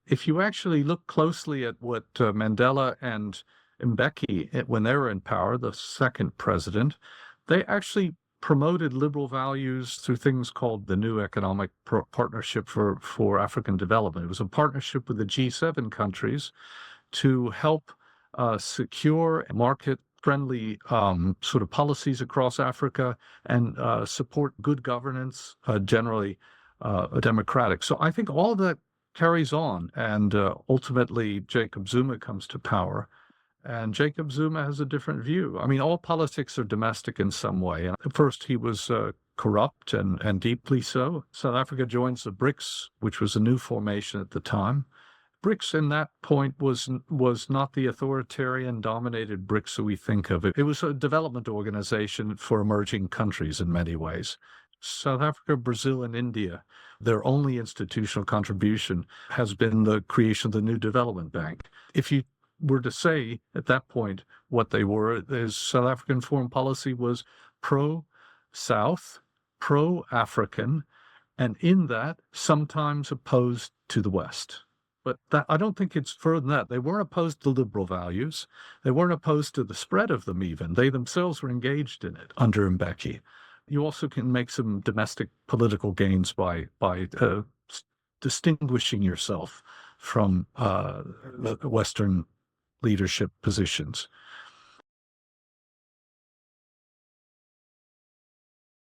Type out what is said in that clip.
if you actually look closely at what Mandela and Mbeki, when they were in power, the second president, they actually promoted liberal values through things called the New Economic Partnership for African Development. It was a partnership with the G7 countries to help secure market-friendly sort of policies across Africa and support good governance, generally democratic. So I think all of that carries on, and ultimately Jacob Zuma comes to power. And Jacob Zuma has a different view. I mean, all politics are domestic in some way. At first, he was corrupt and deeply so. South Africa joins the BRICS, which was a new formation at the time. BRICS in that point was not the authoritarian dominated BRICS that we think of. It was a development organization for emerging countries in many ways. South Africa, Brazil, and India, their only institutional contribution has been the creation of the new development bank. If you were to say at that point what they were, is South African foreign policy was pro-South, pro-African, and in that sometimes opposed to the West. But that, I don't think it's further than that. They weren't opposed to liberal values. They weren't opposed to the spread of them even. They themselves were engaged in it under Mbeki. You also can make some domestic political gains by distinguishing yourself from the Western leadership positions.